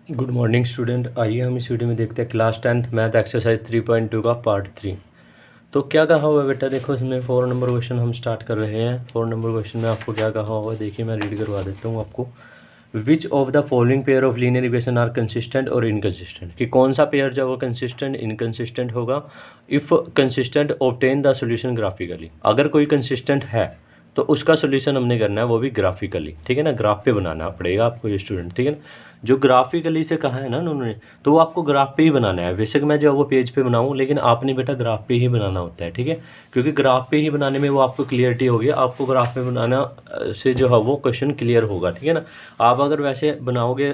Good morning student. आइए हम इस वीडियो में देखते हैं क्लास 10th मैथ एक्सरसाइज 3.2 का पार्ट 3। तो क्या कहा हुआ है बेटा, देखो इसमें 4 नंबर क्वेश्चन हम स्टार्ट कर रहे हैं। 4 नंबर क्वेश्चन में आपको क्या कहा हुआ है, देखिए मैं रीड करवा देता हूँ आपको। Which of the following pair of linear equation are consistent और इनकंसिस्टेंट, कि कौन सा पेयर जो वो कंसिस्टेंट इनकंसिस्टेंट होगा। If consistent obtain the solution graphically, अगर कोई कंसिस्टेंट है तो उसका सोल्यूशन हमने करना है वो भी ग्राफिकली, ठीक है ना। ग्राफ पे बनाना पड़ेगा आपको ये स्टूडेंट, ठीक है ना। जो ग्राफिकली से कहा है ना उन्होंने, तो वो आपको ग्राफ पे ही बनाना है। बेशक मैं जो वो पेज पे बनाऊँ, लेकिन आपने बेटा ग्राफ पे ही बनाना होता है, ठीक है। क्योंकि ग्राफ पे ही बनाने में वो आपको क्लियरिटी होगी, आपको ग्राफ पे बनाना से जो है वो क्वेश्चन क्लियर होगा, ठीक है ना। आप अगर वैसे बनाओगे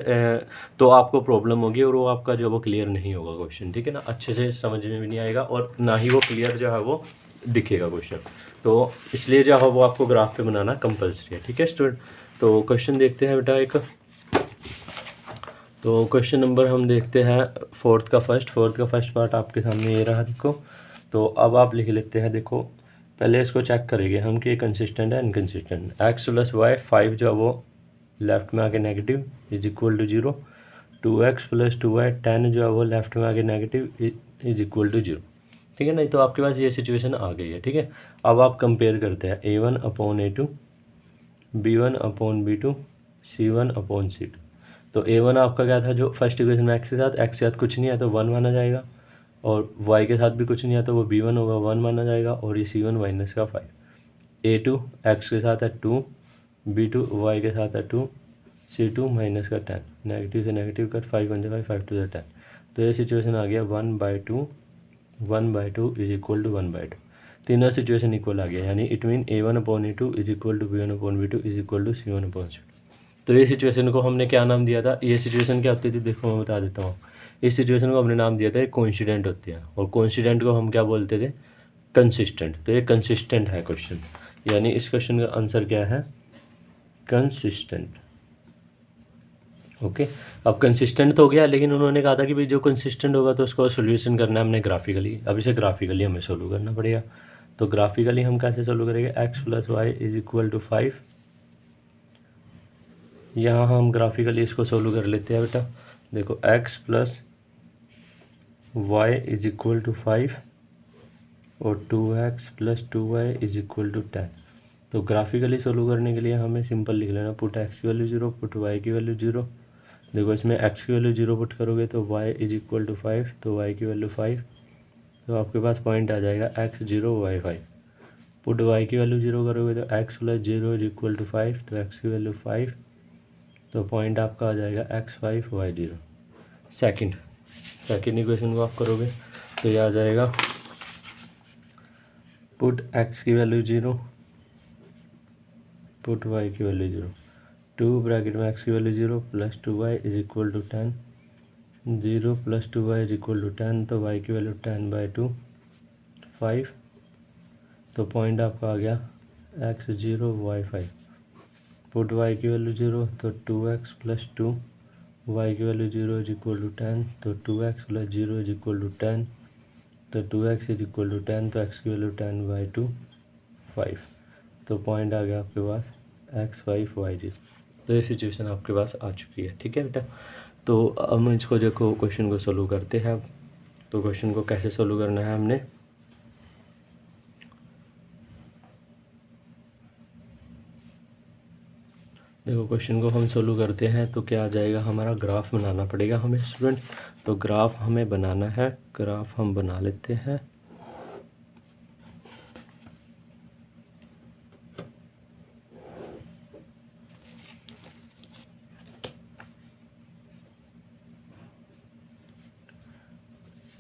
तो आपको प्रॉब्लम होगी और वो आपका जो वो क्लियर नहीं होगा क्वेश्चन, ठीक है ना। अच्छे से समझ में भी नहीं आएगा और ना ही वो क्लियर जो है वो दिखेगा क्वेश्चन। तो इसलिए जो है वो आपको ग्राफ पे बनाना कंपलसरी है, ठीक है स्टूडेंट। तो क्वेश्चन देखते हैं बेटा एक। तो क्वेश्चन नंबर हम देखते हैं फोर्थ का फर्स्ट पार्ट आपके सामने ये रहा, देखो। तो अब आप लिख लेते हैं, देखो पहले इसको चेक करेंगे हम कि कंसिस्टेंट है इनकंसिस्टेंट। एक्स प्लस वाई 5 जो है वो लेफ्ट में आके negative is equal to 0। 2x plus 2y 10 जो है वो लेफ्ट में आके नेगेटिव इज इक्वल टू 0, ठीक है ना। तो आपके पास ये सिचुएशन आ गई है, ठीक है। अब आप कंपेयर करते हैं a1/a2, b1/b2, c1/c2। तो a1 आपका क्या था, जो फर्स्ट इक्वेशन में x के साथ कुछ नहीं है तो 1 माना जाएगा, और y के साथ भी कुछ नहीं है तो वो b1 होगा 1 माना जाएगा, और ये c1 माइनस का 5। a2 x के साथ है 2, b2 y के साथ है 2, c2 माइनस का 10, नेगेटिव से नेगेटिव कट 5 1 5 5 2 10। तो ये सिचुएशन आ गया 1/2 इज इक्वल टू 1/2। तीनों सिचुएशन इक्वल आ गया, यानी it mean a1/a2 is equal to b1/b2 is equal to c1/c2। तो ये सिचुएशन को हमने क्या नाम दिया था, ये सिचुएशन क्या होती थी, देखो मैं बता देता हूँ। इस सिचुएशन को हमने नाम दिया था कोइंसिडेंट होती है, और कोइंसिडेंट को हम क्या बोलते थे, कंसिस्टेंट। तो ये कंसिस्टेंट है क्वेश्चन, यानी इस क्वेश्चन का आंसर क्या है, कंसिस्टेंट। ओके। अब कंसिस्टेंट तो हो गया, लेकिन उन्होंने कहा था कि भाई जो कंसिस्टेंट होगा तो उसको सोल्यूशन करना है हमने ग्राफिकली। अब इसे ग्राफिकली हमें सोल्व करना पड़ेगा। तो ग्राफिकली हम कैसे सोल्व करेंगे, x plus y is equal to 5। यहाँ हम ग्राफिकली इसको सोल्व कर लेते हैं बेटा। देखो x plus y is equal to 5 और 2x plus 2y is equal to 10। तो ग्राफिकली सोल्व करने के लिए हमें सिंपल लिख लेना, पुट x की वैल्यू 0, पुट y की वैल्यू 0। देखो इसमें x की वैल्यू 0 पुट करोगे तो y इज इक्वल टू 5, तो y की वैल्यू 5। तो आपके पास पॉइंट आ जाएगा x 0 y 5। पुट y की वैल्यू 0 करोगे तो x plus 0 is equal to 5, तो x की वैल्यू 5। तो पॉइंट आपका आ जाएगा x 5 y 0। सेकेंड इक्वेशन को आप करोगे तो ये आ जाएगा, पुट x की वैल्यू 0, पुट y की वैल्यू 0, 2 ब्रैकेट में x की value 0 plus 2y is equal to 10, 0 plus 2y is equal to 10। तो y की वैल्यू 10/2 5। तो पॉइंट आपका आ गया x 0 y 5। पुट y की वैल्यू 0, तो 2x प्लस 2, y की वैल्यू 0 इज इक्वल टू 10, तो 2x plus 0 is equal to 10। तो 2x इज इक्वल टू 10, तो x की वैल्यू 10/2 5। तो पॉइंट आ गया आपके पास x 5 y 0। तो ये सिचुएशन आपके पास आ चुकी है, ठीक है बेटा। तो हम इसको देखो क्वेश्चन को सोल्व करते हैं। तो क्वेश्चन को कैसे सोल्व करना है हमने, देखो क्वेश्चन को हम सोल्व करते हैं तो क्या आ जाएगा, हमारा ग्राफ बनाना पड़ेगा हमें स्टूडेंट। तो ग्राफ हमें बनाना है, ग्राफ हम बना लेते हैं।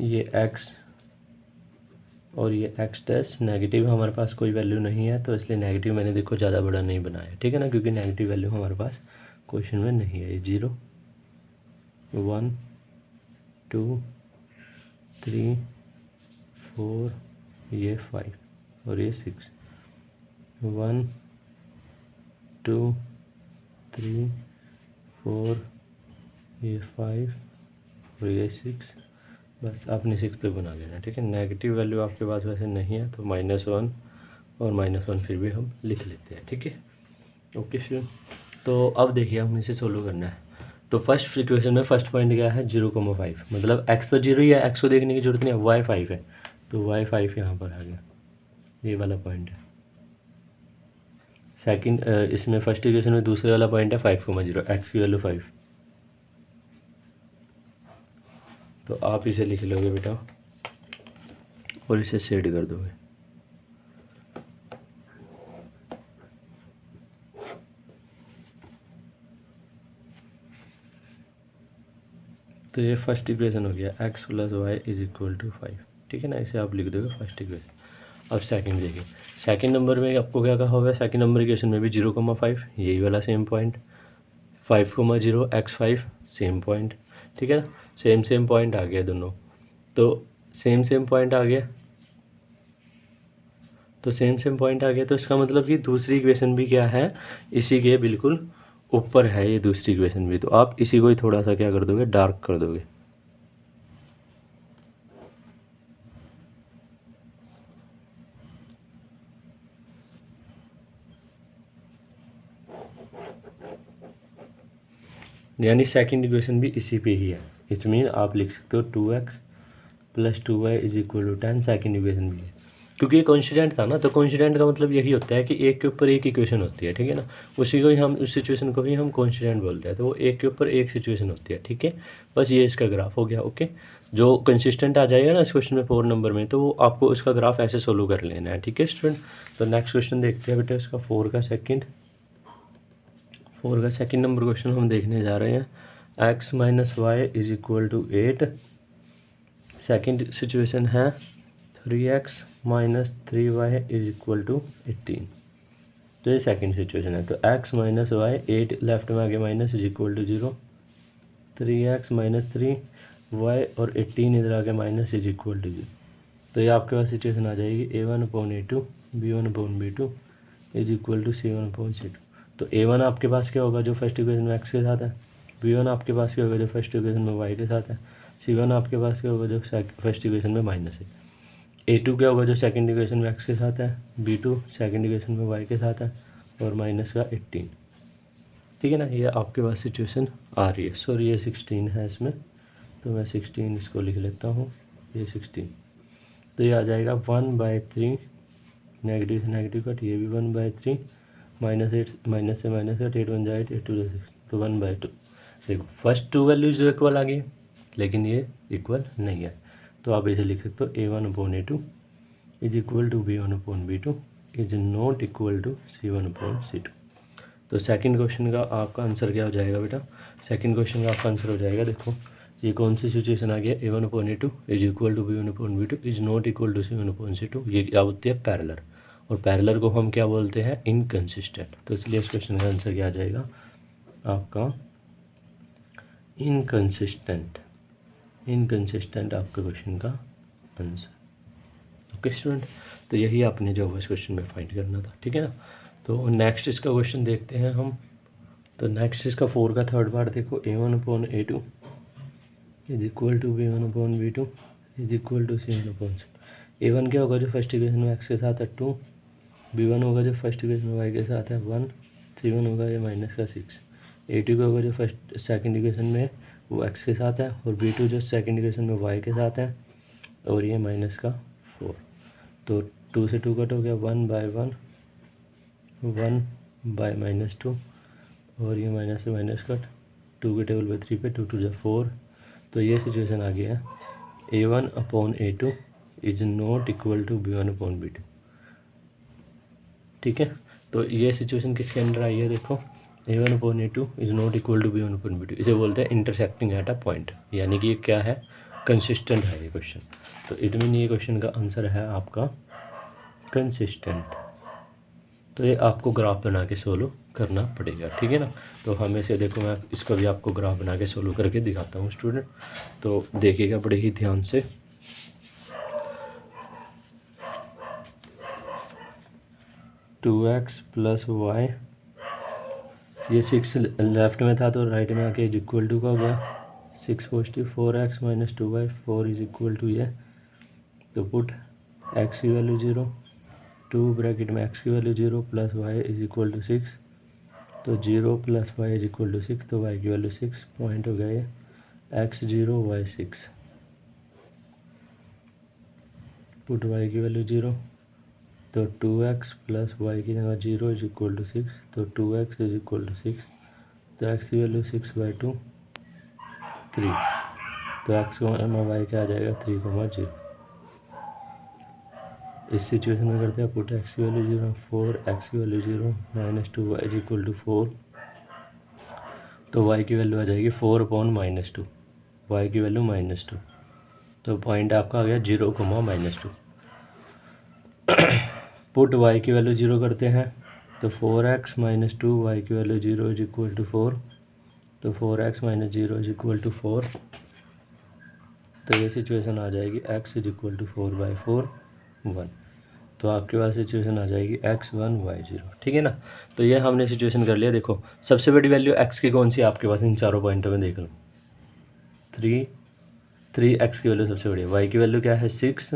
ये x और ये x डैश नेगेटिव, हमारे पास कोई वैल्यू नहीं है तो इसलिए नेगेटिव मैंने देखो ज़्यादा बड़ा नहीं बनाया, ठीक है ना, क्योंकि नेगेटिव वैल्यू हमारे पास क्वेश्चन में नहीं है। ये 0 1 2 3 4, ये 5 और ये 6, 1 2 3 4, ये 5 और ये 6। बस आपने 6 तक बना लेना, ठीक है। नेगेटिव वैल्यू आपके पास वैसे नहीं है तो -1 और -1 फिर भी हम लिख लेते हैं, ठीक है। Okay student. तो अब देखिए हम इसे सोल्व करना है। तो फर्स्ट इक्वेशन में फर्स्ट पॉइंट क्या है 0,5, मतलब x तो 0 ही है, x को देखने की जरूरत नहीं है, y 5 है, तो y 5 यहाँ पर आ गया, ये वाला पॉइंट है। सेकंड इसमें फर्स्ट इक्वेशन में दूसरे वाला पॉइंट है 5,0, x की वैल्यू 5। तो आप इसे लिख लोगे बेटा और इसे सेट कर दोगे। तो ये फर्स्ट इक्वेशन हो गया x + y = 5, ठीक है ना, इसे आप लिख दोगे फर्स्ट इक्वेशन। अब सेकंड देखिए, सेकंड नंबर में आपको क्या कहा हुआ है, सेकंड नंबर इक्वेशन में भी 0,5, यही वाला same point, 5,0 x 5 same point, ठीक है ना, सेम पॉइंट आ गया दोनों। तो सेम पॉइंट आ गया, तो सेम पॉइंट आ गया, तो इसका मतलब कि दूसरी इक्वेशन भी क्या है, इसी के बिल्कुल ऊपर है ये दूसरी इक्वेशन भी। तो आप इसी को ही थोड़ा सा क्या कर दोगे, डार्क कर दोगे। यानी सेकंड इक्वेशन भी इसी पे ही है, इट मीन आप लिख सकते हो 2x + 2y = 10, सेकंड इक्वेशन भी है, क्योंकि ये कॉन्स्टेंट था ना, तो कॉन्स्टेंट का मतलब यही होता है कि एक के ऊपर एक इक्वेशन होती है, ठीक है ना, उसी को ही हम, उस सिचुएशन को ही हम कॉन्स्टेंट बोलते हैं, तो वो एक के ऊपर एक सिचुएशन होती है, ठीक है। बस ये इसका ग्राफ हो गया, ओके। जो कंसिस्टेंट आ जाएगा ना इस क्वेश्चन में 4 नंबर में, तो वो आपको उसका ग्राफ ऐसे सोल्व कर लेना है, ठीक है स्टूडेंट। तो नेक्स्ट क्वेश्चन देखते हैं बेटा, इसका 4 का सेकेंड नंबर क्वेश्चन हम देखने जा रहे हैं। x - y = 8, सेकेंड सिचुएशन है 3x - 3y = 18। तो ये सेकेंड सिचुएशन है, तो x - y 8 लेफ्ट में आगे माइनस =0, 3x - 3y और 18 इधर आगे माइनस =0। तो ये आपके पास सिचुएशन आ जाएगी a1/a2 b1/b2 = c1/c2। तो a1 आपके पास क्या होगा, जो फर्स्ट इक्वेशन में x के साथ है, b1 आपके पास क्या होगा, जो फर्स्ट इक्वेशन में y के साथ है, c1 आपके पास क्या होगा, जो फर्स्ट इक्वेशन में माइनस है, a2 क्या होगा, जो सेकंड इक्वेशन में x के साथ है, b2 सेकंड इक्वेशन में y के साथ है, और माइनस का 18, ठीक है ना। ये आपके पास सिचुएशन आ रही है। सॉरी ये 16 है इसमें, तो मैं 16 इसको लिख लेता हूँ, ये 16। तो ये आ जाएगा 1/3, नेगेटिव से नेगेटिव कट, ये भी 1/3, -8 माइनस से माइनस कट, 8 1 8 8 2 6, तो 1/2। देखो फर्स्ट टू वैल्यूज इक्वल आ गई, लेकिन ये इक्वल नहीं है, तो आप इसे लिख सकते हो a1/a2 = b1/b2 is not equal to c1/c2। तो सेकंड क्वेश्चन का आपका आंसर क्या हो जाएगा बेटा, सेकंड क्वेश्चन का आपका आंसर हो जाएगा, देखो ये कौन सी सिचुएशन आ गया, a1/a2 = b1/b2 is not equal to c1/c2। ये क्या होती है, पैरेलल, और पैरेलल को हम क्या बोलते हैं, इनकंसिस्टेंट। तो इसलिए इस क्वेश्चन का आंसर क्या आ जाएगा आपका, इनकंसिस्टेंट आपके क्वेश्चन का आंसर। ओके स्टूडेंट, तो यही आपने जो इस क्वेश्चन में फाइंड करना था, ठीक है ना। तो नेक्स्ट इसका क्वेश्चन देखते हैं हम। तो नेक्स्ट इसका 4 का थर्ड पार्ट देखो, a1/a2 = b1/b2 = c1/c2। a1 क्या होगा, जो फर्स्ट इक्वेशन में x के साथ है 2, b1 होगा जो फर्स्ट इक्वेशन में y के साथ है 1, c1 होगा ये माइनस का 6, a2 का होगा जो फर्स्ट सेकंड इक्वेशन में वो x के साथ है, और b2 जो सेकंड इक्वेशन में y के साथ है, और ये माइनस का 4। तो 2 से 2 कट हो गया, 1/1 1/-2, और ये माइनस से माइनस कट, 2 के टेबल पे 3 पे 2 2 4। तो ये सिचुएशन आ गया है a1/a2 is not equal to b1/b2, ठीक है। तो ये सिचुएशन किसके अंडर आई है, देखो a1/a2 is not equal to b1/b2, इसे बोलते हैं इंटरसेक्टिंग एट अ पॉइंट, यानी कि ये क्या है, कंसिस्टेंट है ये क्वेश्चन। तो इट मीन ये क्वेश्चन का आंसर है आपका कंसिस्टेंट। तो ये आपको ग्राफ बना के सोल्व करना पड़ेगा, ठीक है ना। तो हमें से देखो, मैं इसका भी आपको ग्राफ बना के सोल्व करके दिखाता हूँ स्टूडेंट, तो देखिएगा बड़े ही ध्यान से। टू एक्स + y, ये 6 लेफ्ट में था तो राइट में आके इक्वल टू का हो गया, 6 positive, 4x - 2y 4 is equal to ये, तो पुट x की वैल्यू 0, 2 ब्रैकेट में x की वैल्यू 0 + y = 6, तो 0 + y = 6, तो y की वैल्यू 6 पॉइंट हो गया ये x 0 y 6। पुट y की वैल्यू 0, तो 2x + y की जगह 0 = 6, तो 2x = 6, तो x की वैल्यू 6/2 3, तो x y क्या आ जाएगा 3, 0। इस सिचुएशन में करते हैं पुट x की वैल्यू 0, 4x की वैल्यू 0 -2y = 4, तो y की वैल्यू आ जाएगी 4/-2, y की वैल्यू -2, तो पॉइंट आपका आ गया 0, -2। पुट y की वैल्यू 0 करते हैं, तो 4x - 2 y की वैल्यू 0 = 4, तो 4x - 0 = 4, तो ये सिचुएशन आ जाएगी x = 4/4 1, तो आपके पास सिचुएशन आ जाएगी x1 y0। ठीक है ना। तो ये हमने सिचुएशन कर लिया। देखो सबसे बड़ी वैल्यू x की कौन सी आपके पास इन चारों पॉइंटों में देख लो, 3x की वैल्यू सबसे बड़ी है। y की वैल्यू क्या है 6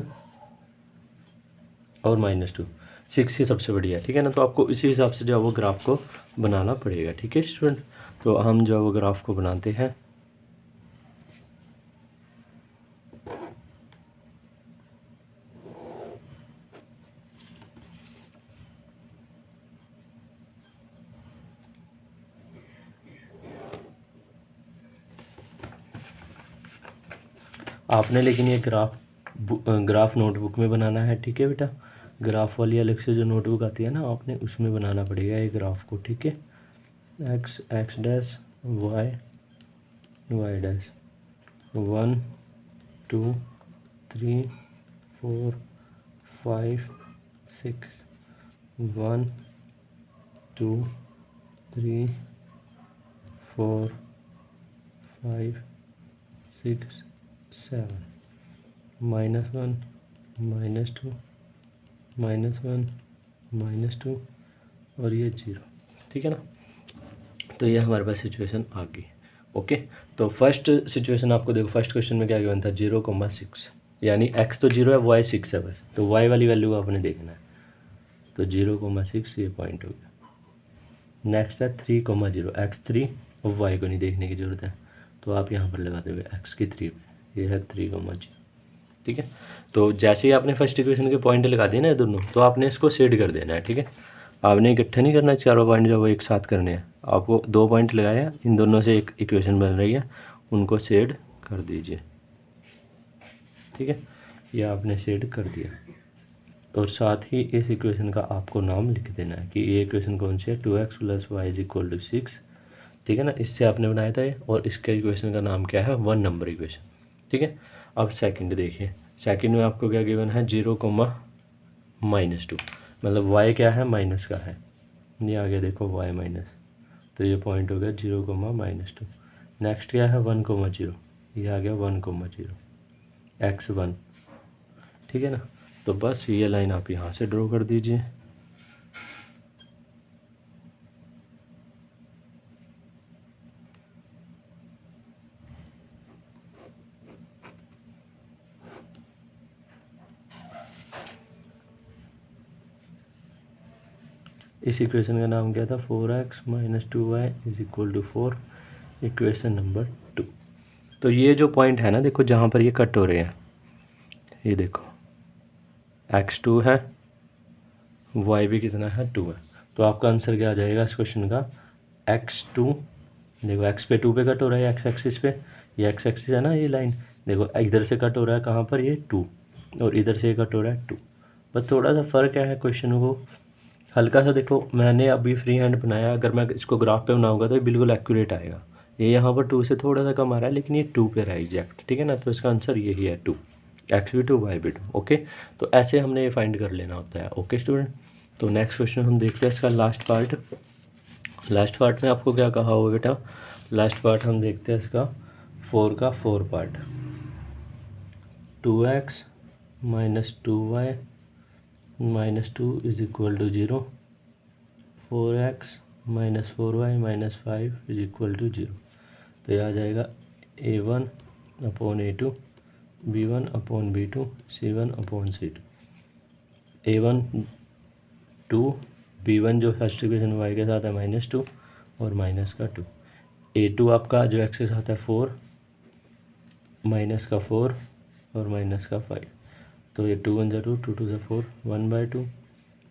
और -2, 6 ही सबसे बढ़िया है। ठीक है ना। तो आपको इसी हिसाब से जो है वो ग्राफ को बनाना पड़ेगा। ठीक है स्टूडेंट, तो हम जो है वो ग्राफ को बनाते हैं। आपने लेकिन ये ग्राफ नोटबुक में बनाना है। ठीक है बेटा, ग्राफ वाली अलग से जो नोटबुक आती है ना, आपने उसमें बनाना पड़ेगा ये ग्राफ को। ठीक है, x डैश y 1 2 3 4 5 6 1 2 3 4 5 6 7 -1 -2 -1 -2 और ये 0। ठीक है ना। तो ये हमारे पास सिचुएशन आ गई। ओके, तो फर्स्ट सिचुएशन आपको देखो, फर्स्ट क्वेश्चन में क्या गिवन था 0,6, यानी x तो 0 है y 6 है बस, तो y वाली वैल्यू को आपने देखना है। तो 0,6 ये पॉइंट हो गया। नेक्स्ट है 3,0, x 3 और y को नहीं देखने की ज़रूरत है, तो आप यहाँ पर लगा दोगे x की 3 पे, ये है 3,0। ठीक है, तो जैसे ही आपने फर्स्ट इक्वेशन के पॉइंट लगा दिए ना ये दोनों, तो आपने इसको सेड कर देना है। ठीक है, आपने इकट्ठा नहीं करना, चारों पॉइंट जो वो एक साथ करने हैं। आपको 2 पॉइंट लगाया, इन दोनों से एक इक्वेशन बन रही है, उनको सेड कर दीजिए। ठीक है, ये आपने सेड कर दिया, और साथ ही इस इक्वेशन का आपको नाम लिख देना है कि ये इक्वेशन कौन सी है, 2x + y = 6। ठीक है ना, इससे आपने बनाया था ये, और इसके इक्वेशन का नाम क्या है 1 नंबर इक्वेशन। ठीक है, अब सेकंड देखिए, सेकंड में आपको क्या गिवन है 0, -2, मतलब y क्या है माइनस का है, ये आ गया देखो y माइनस, तो ये पॉइंट हो गया 0, -2। नेक्स्ट क्या है 1,0, ये आ गया 1,0 x1। ठीक है ना, तो बस ये लाइन आप यहाँ से ड्रॉ कर दीजिए। इस इक्वेशन का नाम क्या था 4x - 2y = 4, इक्वेशन नंबर 2। तो ये जो पॉइंट है ना, देखो जहाँ पर ये कट हो रहे हैं, ये देखो x2 है, y भी कितना है 2 है, तो आपका आंसर क्या आ जाएगा इस क्वेश्चन का x2। देखो x पे 2 पे कट हो रहा है, x एक्सिस पे, ये x एक्सिस है ना, ये लाइन देखो इधर से कट हो रहा है कहाँ पर, ये 2, और इधर से कट हो रहा है 2। बस थोड़ा सा फ़र्क क्या है क्वेश्चन को हल्का सा, देखो मैंने अभी फ्री हैंड बनाया, अगर मैं इसको ग्राफ पे बनाऊंगा तो ये बिल्कुल एक्यूरेट आएगा। ये यहाँ पर 2 से थोड़ा सा कम आ रहा है, लेकिन ये 2 पे रहा है एग्जैक्ट। ठीक है ना, तो इसका आंसर यही है 2, x भी 2 y भी 2। ओके, तो ऐसे हमने ये फाइंड कर लेना होता है। ओके स्टूडेंट, तो नेक्स्ट क्वेश्चन हम देखते हैं इसका लास्ट पार्ट। लास्ट पार्ट में आपको क्या कहा होगा बेटा, लास्ट पार्ट हम देखते हैं इसका 4 का 4 part. 2x - 2y -2 = 0, 4x - 4y - 5 = 0। तो यह आ जाएगा a1/a2 b1/b2 c1/c2। a1 2, b1 जो फर्स्ट इक्वेशन y के साथ है -2, और माइनस का 2। A2 आपका जो एक्सेस आता है 4 माइनस का 4 और माइनस का 5, तो ये 2 1 2 2 2 4 1/2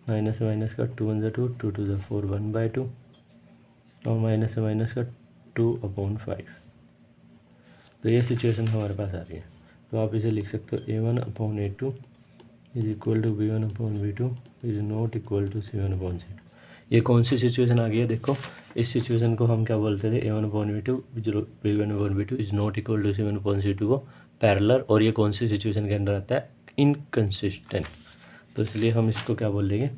माइनस माइनस का 2 1 2 2 2 4 1/2 और माइनस माइनस का 2/5। तो ये सिचुएशन हमारे पास आ रही है। तो आप इसे लिख सकते हो A1/A2 is equal to B1/B2 is not equal to C1/C2। ये कौन सी सिचुएशन आ गई है? देखो, इस सिचुएशन को हम क्या बोलते थे? A1/B2 B1/B2 is not equal to C1/C2 को पैरेलल, और ये कौन सी सिचुएशन के अंदर आता है? इनकंसिस्टेंट। तो इसलिए हम इसको क्या बोलेंगे?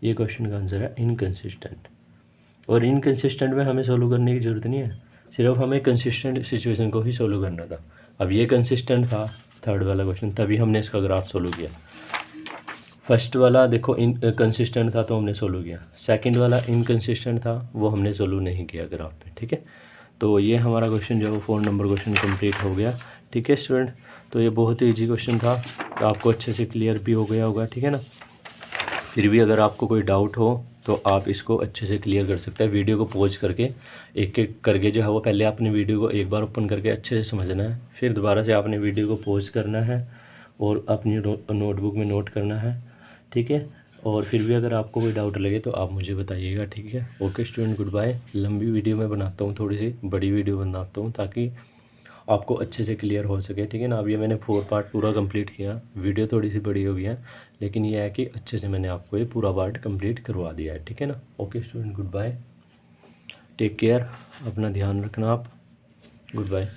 ये क्वेश्चन का आंसर है इनकंसिस्टेंट। और इनकंसिस्टेंट में हमें सोल्व करने की ज़रूरत नहीं है, सिर्फ हमें कंसिस्टेंट सिचुएशन को ही सोल्व करना था। अब ये कंसिस्टेंट था थर्ड वाला क्वेश्चन, तभी हमने इसका ग्राफ सोल्व किया। फर्स्ट वाला देखो इनकंसिस्टेंट था तो हमने सोल्व किया, सेकंड वाला इनकंसिस्टेंट था वो हमने सोल्व नहीं किया ग्राफ पे, ठीक है। तो ये हमारा क्वेश्चन जो है वो 4 नंबर क्वेश्चन कंप्लीट हो गया, ठीक है स्टूडेंट। तो ये बहुत ही ईजी क्वेश्चन था, तो आपको अच्छे से क्लियर भी हो गया होगा, ठीक है ना। फिर भी अगर आपको कोई डाउट हो तो आप इसको अच्छे से क्लियर कर सकते हैं। वीडियो को पॉज करके एक एक करके जो है वो पहले आपने वीडियो को एक बार ओपन करके अच्छे से समझना है, फिर दोबारा से आपने वीडियो को पॉज करना है और अपनी नोटबुक में नोट करना है, ठीक है। और फिर भी अगर आपको कोई डाउट लगे तो आप मुझे बताइएगा, ठीक है। Okay student, good bye. लंबी वीडियो मैं बनाता हूँ, थोड़ी सी बड़ी वीडियो बनाता हूँ ताकि आपको अच्छे से क्लियर हो सके, ठीक है ना। अब ये मैंने 4 पार्ट पूरा कंप्लीट किया, वीडियो थोड़ी सी बड़ी हो गई है, लेकिन ये है कि अच्छे से मैंने आपको ये पूरा पार्ट कंप्लीट करवा दिया है, ठीक है ना। Okay student, good bye, take care, अपना ध्यान रखना आप, गुड बाय।